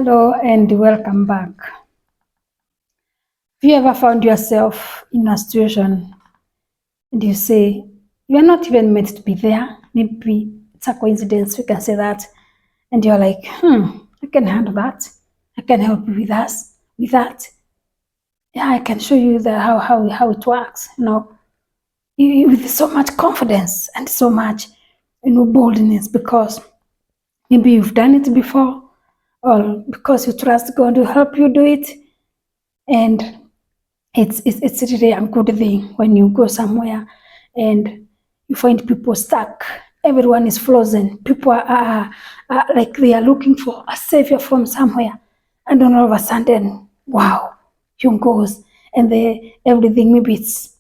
Hello and welcome back. Have you ever found yourself in a situation and you say, you are not even meant to be there? Maybe it's a coincidence, we can say that. And you're like, I can handle that. I can help you with that. Yeah, I can show you how it works, with so much confidence and so much, boldness because maybe you've done it before or because you trust God to help you do it. And it's really a good thing when you go somewhere and you find people stuck. Everyone is frozen. People are like they are looking for a savior from somewhere, and then all of a sudden, wow, you goes and everything. Maybe it's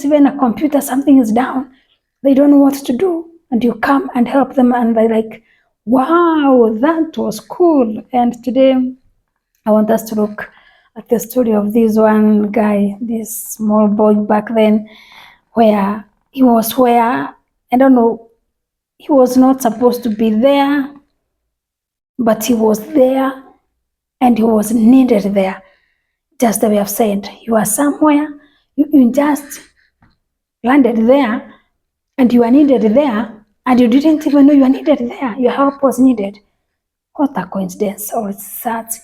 even a computer. Something is down. They don't know what to do, and you come and help them, and they're like, wow, that was cool. And today I want us to look at the story of this one guy, this small boy back then, where I don't know, he was not supposed to be there, but he was there and he was needed there. Just the way I've said, you are somewhere, you just landed there and you are needed there and you didn't even know you are needed there. Your help was needed. What a coincidence, or is that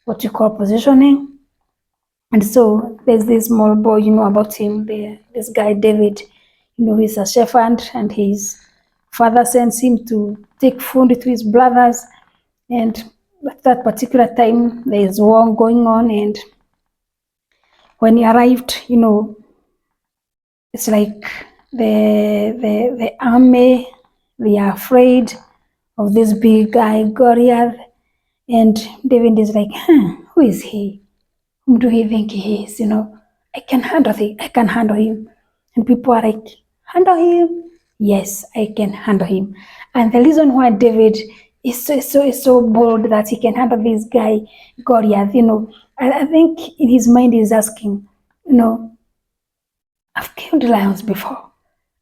what you call positioning? And so there's this small boy, you know about him, this guy David, he's a shepherd and his father sends him to take food to his brothers. And at that particular time, there is war going on. And when he arrived, it's like the army, they are afraid of this big guy, Goliath. And David is like, who is he? Whom do you think he is? I can handle him. And people are like, handle him? Yes, I can handle him. And the reason why David is so bold that he can handle this guy, Goliath, I think in his mind he's asking, I've killed lions before.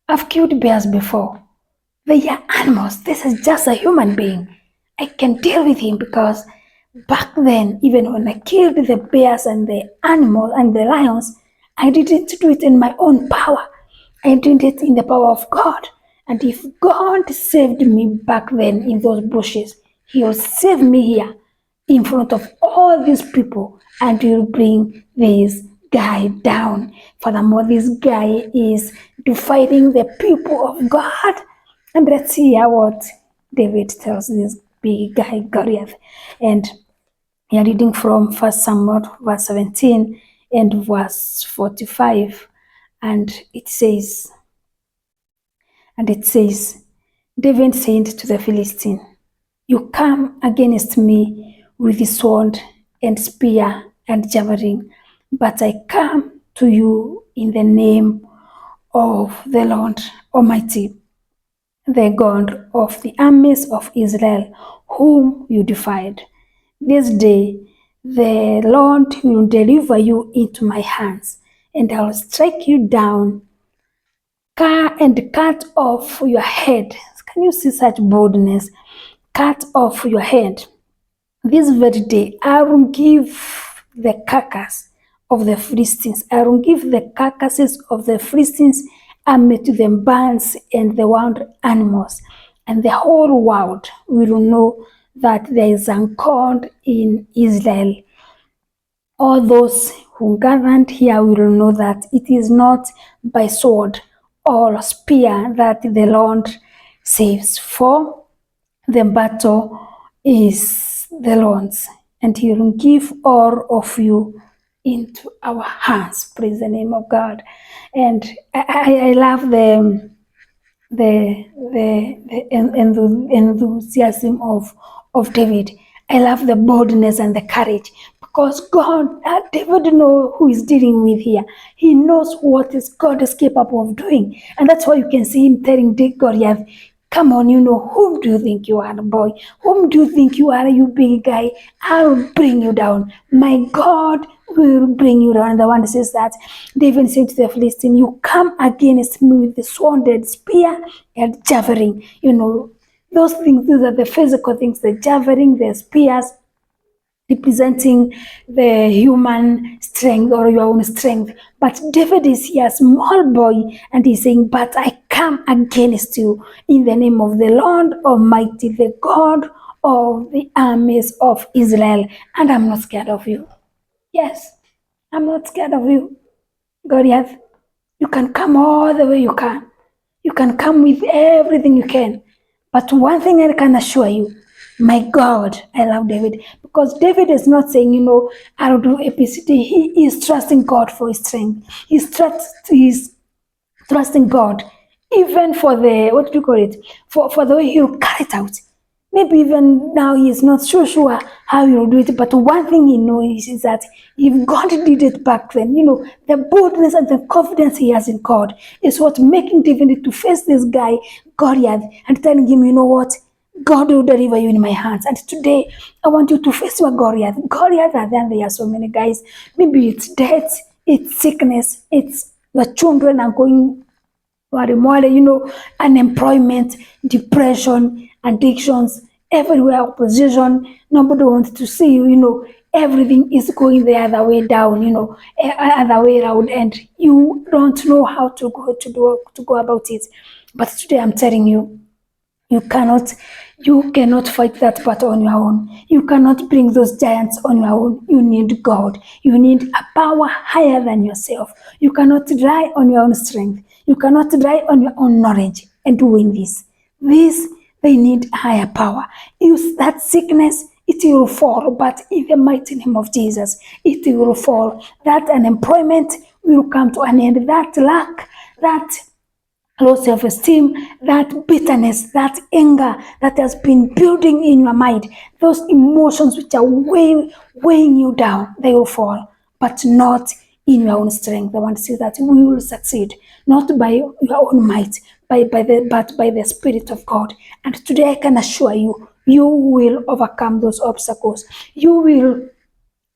I've killed bears before. They are animals. This is just a human being. I can deal with him because back then, even when I killed the bears and the animals and the lions, I didn't do it in my own power. I did it in the power of God. And if God saved me back then in those bushes, He will save me here in front of all these people and He will bring this guy down. Furthermore, this guy is defying the people of God. And let's see what David tells this big guy Goliath. And we are reading from 1 Samuel verse 17 and verse 45. And it says, David said to the Philistine, you come against me with the sword and spear and javelin, but I come to you in the name of the Lord Almighty, the God of the armies of Israel, whom you defied. This day the Lord will deliver you into my hands, and I will strike you down and cut off your head. Can you see such boldness? Cut off your head. This very day I will give the carcass of the Philistines. I will give the carcasses of the Philistines army to the birds and the wild animals, and the whole world will know that there is a God in Israel. All those who gathered here will know that it is not by sword or spear that the Lord saves, for the battle is the Lord's, and He will give all of you into our hands. Praise the name of God. And I love the enthusiasm of David. I love the boldness and the courage because David knows who he's dealing with here. He knows what God is capable of doing. And that's why you can see him telling Goliath, come on, whom do you think you are, boy? Whom do you think you are, you big guy? I'll bring you down. My God will bring you down. And the one says that David said to the Philistine, you come against me with the sword and spear and javelin. Those things, these are the physical things, the javelin, the spears, representing the human strength or your own strength. But David is here, a small boy, and he's saying, but I come against you in the name of the Lord Almighty, the God of the armies of Israel, and I'm not scared of you. Yes, I'm not scared of you, Goliath. You can come all the way you can. You can come with everything you can. But one thing I can assure you, my God, I love David, because David is not saying, I'll do ABCD. He is trusting God for his strength. He's trusting God, even for the, what do you call it, for the way he'll carry it out. Maybe even now he is not so sure how he'll do it, but one thing he knows is that if God did it back then, the boldness and the confidence he has in God is what making David to face this guy, Goliath, and telling him, you know what, God will deliver you in my hands. And today, I want you to face your Goliath. Goliath are there are so many guys. Maybe it's death, it's sickness, it's the children are going unemployment, depression, addictions, everywhere, opposition. Nobody wants to see you, everything is going the other way down, other way around, and you don't know how to go about it. But today I'm telling you, you cannot fight that battle on your own. You cannot bring those giants on your own. You need God. You need a power higher than yourself. You cannot rely on your own strength. You cannot rely on your own knowledge and win this. They need higher power. Use that sickness, it will fall, but in the mighty name of Jesus, it will fall. That unemployment will come to an end. That lack, that low self-esteem, that bitterness, that anger that has been building in your mind, those emotions which are weighing you down, they will fall, but not in your own strength. I want to say that we will succeed, not by your own might, but by the Spirit of God. And today I can assure you, you will overcome those obstacles. You will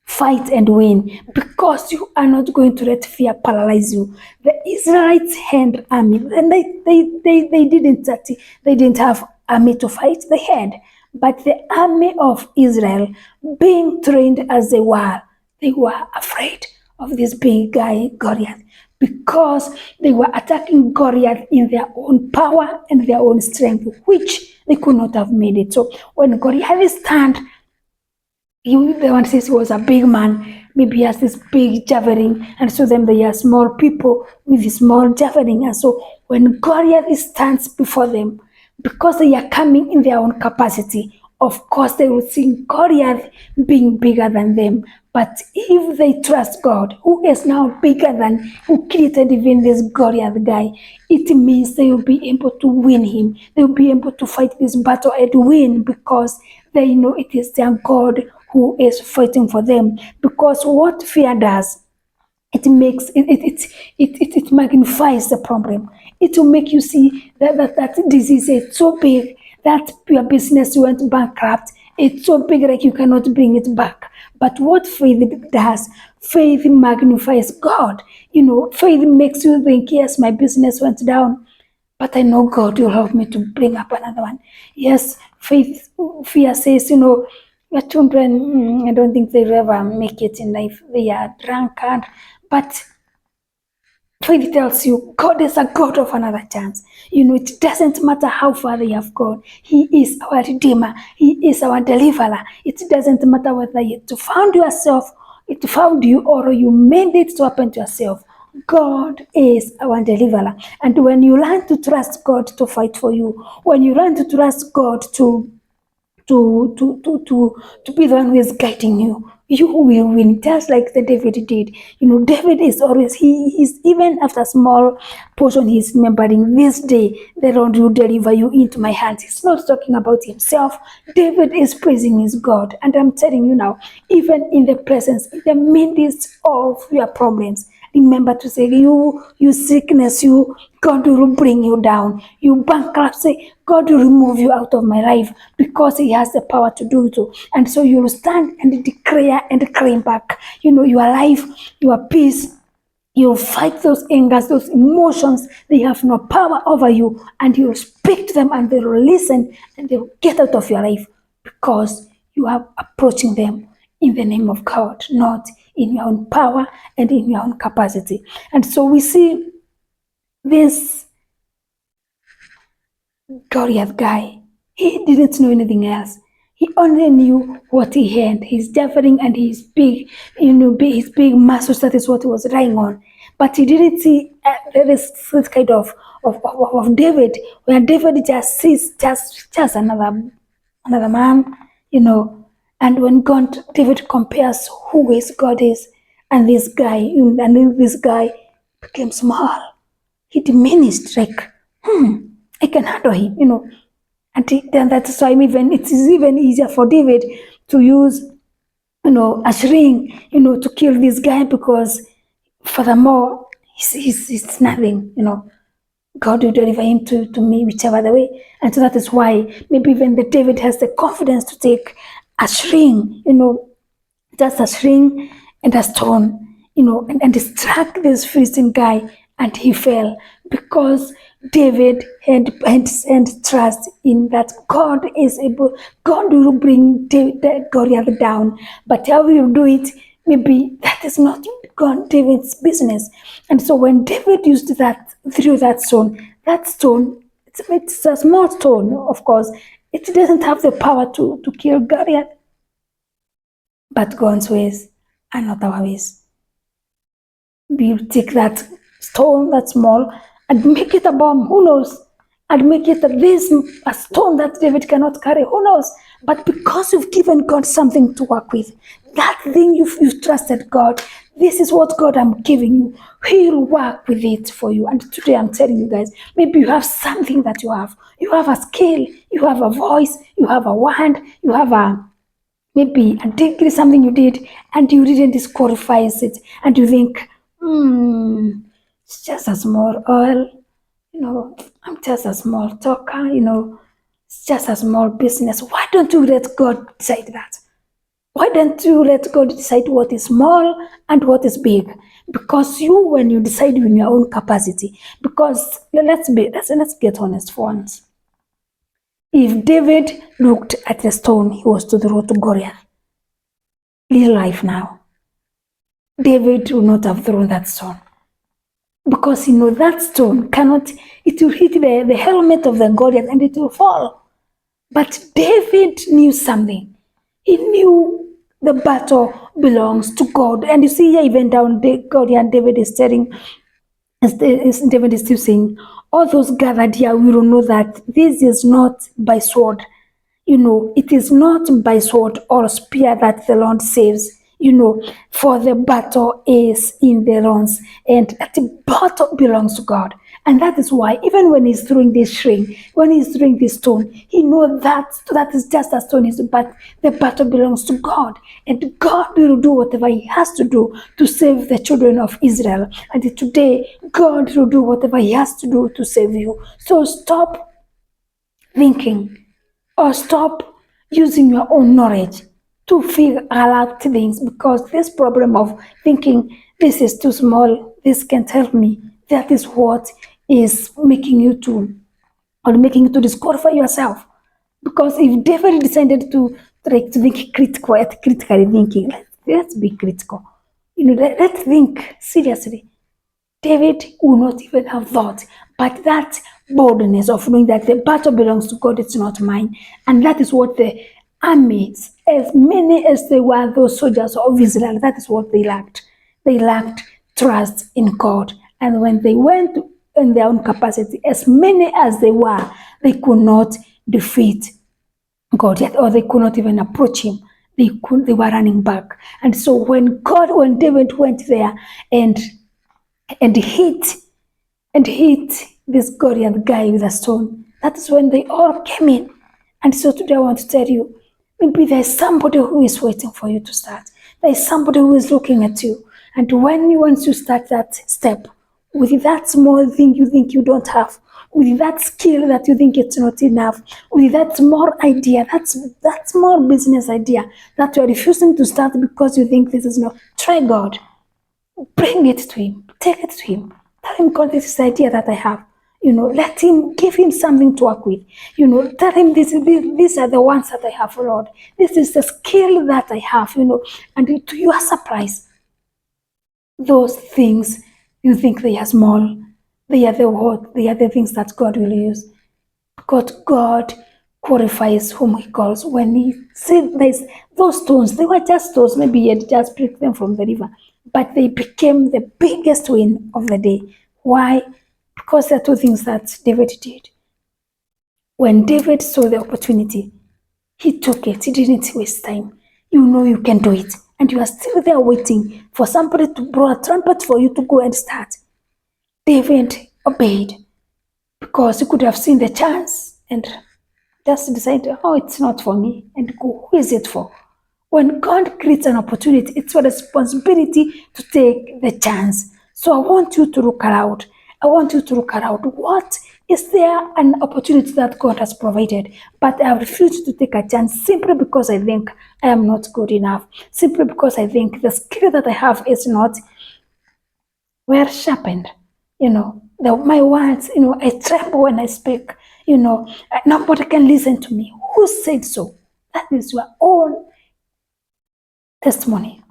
fight and win, because you are not going to let fear paralyze you. The Israelites had army, and they didn't have army to fight. They had, but the army of Israel, being trained as they were afraid of this big guy Goliath, because they were attacking Goliath in their own power and their own strength, which they could not have made it. So when Goliath stand, the one says he was a big man, maybe he has this big javelin, and so then they are small people with this small javelin. And so when Goliath stands before them, because they are coming in their own capacity, of course they will see Goliath being bigger than them. But if they trust God, who is now bigger than, who created even this Goliath guy, it means they will be able to win him. They will be able to fight this battle and win, because they know it is their God who is fighting for them. Because what fear does, it magnifies the problem. It will make you see that disease is so big that your business went bankrupt. It's so big like you cannot bring it back. But what faith does, faith magnifies God. Faith makes you think, yes, my business went down, but I know God will help me to bring up another one. Yes, fear says, your children, I don't think they'll ever make it in life. They are drunkard. But faith tells you God is a God of another chance. It doesn't matter how far they have gone. He is our Redeemer. He is our deliverer. It doesn't matter whether you found yourself, it found you, or you made it to happen to yourself. God is our deliverer. And when you learn to trust God to fight for you, when you learn to trust God to be the one who is guiding you, you will win, just like the David did. David is always, he's even after a small portion, he's remembering, this day the Lord will deliver you into my hands. He's not talking about himself. David is praising his God. And I'm telling you now, even in the presence, in the midst of your problems, remember to say, you sickness, God will bring you down. You bankruptcy, God will remove you out of my life, because He has the power to do so. And so you will stand and declare and claim back, your life, your peace. You'll fight those angers, those emotions. They have no power over you, and you'll speak to them, and they will listen, and they will get out of your life, because you are approaching them in the name of God, not in your own power and in your own capacity. And so we see this Goliath guy, he didn't know anything else. He only knew what he had, his javelin and his big, his big muscles. That is what he was relying on. But he didn't see this kind of David, where David just sees just another man, And when David compares who his God is and this guy, and then this guy became small. He diminished, like, I can handle him. And then that's why it is even easier for David to use, a string, to kill this guy, because furthermore, he's nothing, God will deliver him to me whichever the way. And so that is why maybe even the David has the confidence to take a string, just a string and a stone, and distract this Philistine guy, and he fell, because David had trust in that God is able. God will bring Goliath down, but how will do it? Maybe that is not David's business. And so when David used threw that stone, it's a small stone, of course. It doesn't have the power to kill Goliath. But God's ways are not our ways. We take that stone that's small and make it a bomb, who knows? And make it a stone that David cannot carry, who knows? But because you've given God something to work with, that thing you've trusted God, this is what God I'm giving you. He'll work with it for you. And today I'm telling you guys, maybe you have something that you have. You have a skill, you have a voice, you have a wand, you have maybe a degree, something you did, and you didn't disqualify it, and you think, it's just a small oil, I'm just a small talker, it's just a small business. Why don't you let God decide that? Why don't you let God decide what is small and what is big? Because when you decide in your own capacity, because let's get honest for once. If David looked at the stone he was to throw to Goliath, real life now, David would not have thrown that stone. Because that stone it will hit the helmet of the Goliath and it will fall. But David knew something. He knew the battle belongs to God. And you see here, even down Goliath, David is telling, David is still saying, all those gathered here will know that this is not by sword. It is not by sword or spear that the Lord saves. For the battle is in the realms, and the battle belongs to God. And that is why, even when he's throwing this string, when he's throwing this stone, he knows that is just a stone, but the battle belongs to God. And God will do whatever he has to do to save the children of Israel. And today, God will do whatever he has to do to save you. So stop thinking, or stop using your own knowledge to figure out things, because this problem of thinking this is too small, this can't help me, that is what is making you to disqualify yourself. Because if David decided to think critically thinking, let's be critical. Let's think seriously. David would not even have thought, but that boldness of knowing that the battle belongs to God, it's not mine. And that is what the armies, as many as they were, those soldiers of Israel, that is what they lacked. They lacked trust in God. And when they went in their own capacity, as many as they were, they could not defeat God yet, or they could not even approach him. They were running back. And so when David went there and hit this Goliath guy with a stone, that is when they all came in. And so today I want to tell you, maybe there's somebody who is waiting for you to start. There's somebody who is looking at you. And once you start that step, with that small thing you think you don't have, with that skill that you think it's not enough, with that small idea, that small business idea that you're refusing to start because you think this is not, try God. Bring it to him. Take it to him. Tell him, God, this is the idea that I have. Let him, give him something to work with. Tell him these are the ones that I have, Lord. This is the skill that I have, and to your surprise, those things you think they are small, they are the things that God will use. God qualifies whom he calls. When he said those stones, they were just stones, maybe he had just picked them from the river, but they became the biggest win of the day. Why? Because there are two things that David did. When David saw the opportunity, he took it. He didn't waste time. You can do it. And you are still there waiting for somebody to blow a trumpet for you to go and start. David obeyed because he could have seen the chance and just decided, oh, it's not for me. And go, who is it for? When God creates an opportunity, it's your responsibility to take the chance. So I want you to look around. What is there an opportunity that God has provided, but I refuse to take a chance simply because I think I am not good enough, simply because I think the skill that I have is not well sharpened. My words, I tremble when I speak. Nobody can listen to me. Who said so? That is your own testimony.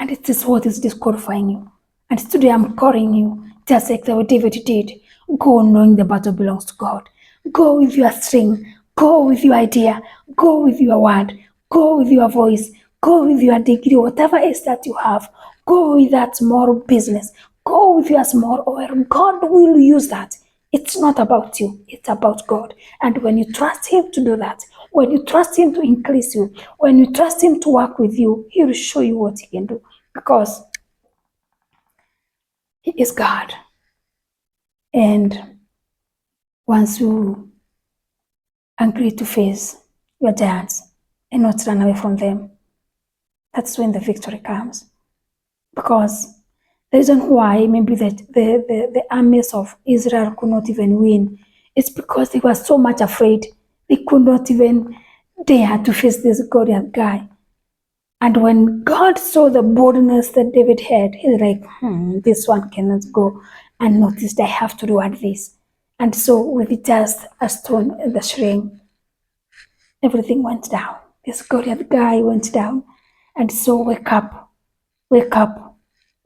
And it is what is disqualifying you. And today I'm calling you, just like the way David did. Go knowing the battle belongs to God. Go with your string. Go with your idea. Go with your word. Go with your voice. Go with your degree, whatever it is that you have. Go with that small business. Go with your small oil. God will use that. It's not about you. It's about God. And when you trust him to do that, when you trust him to increase you, when you trust him to work with you, he will show you what he can do. Because he is God. And once you agree to face your giants and not run away from them, that's when the victory comes. Because the reason why maybe the armies of Israel could not even win is because they were so much afraid. They could not even dare to face this Goliath guy. And when God saw the boldness that David had, he's like, this one cannot go unnoticed. I have to do at this. And so with just a stone and the sling, everything went down. This Goliath guy went down. And so wake up.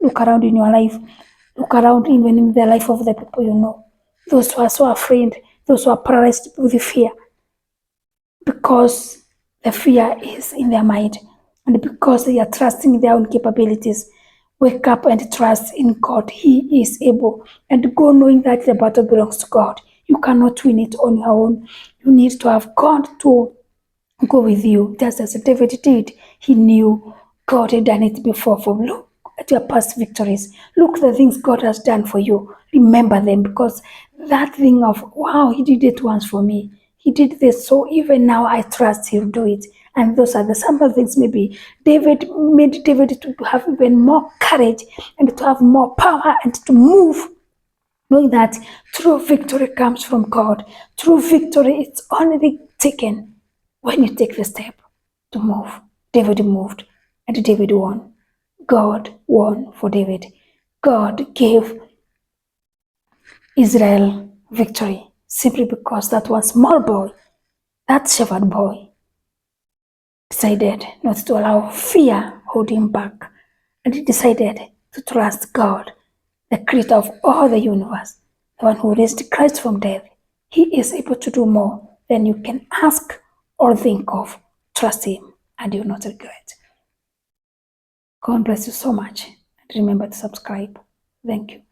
Look around in your life. Look around even in the life of the people you know. Those who are so afraid, those who are paralyzed with fear. Because the fear is in their mind. And because they are trusting their own capabilities, wake up and trust in God. He is able. And go knowing that the battle belongs to God. You cannot win it on your own. You need to have God to go with you. Just as David did. He knew God had done it before. Look at your past victories. Look at the things God has done for you. Remember them, because that thing of, wow, he did it once for me. He did this, so even now I trust he'll do it. And those are the simple things maybe David made David to have even more courage and to have more power and to move, knowing that true victory comes from God. True victory is only taken when you take the step to move. David moved and David won. God won for David. God gave Israel victory simply because that one small boy, that shepherd boy, decided not to allow fear hold him back, and he decided to trust God, the creator of all the universe, the one who raised Christ from death. He is able to do more than you can ask or think of. Trust him and you will not regret. God bless you so much, and remember to subscribe. Thank you.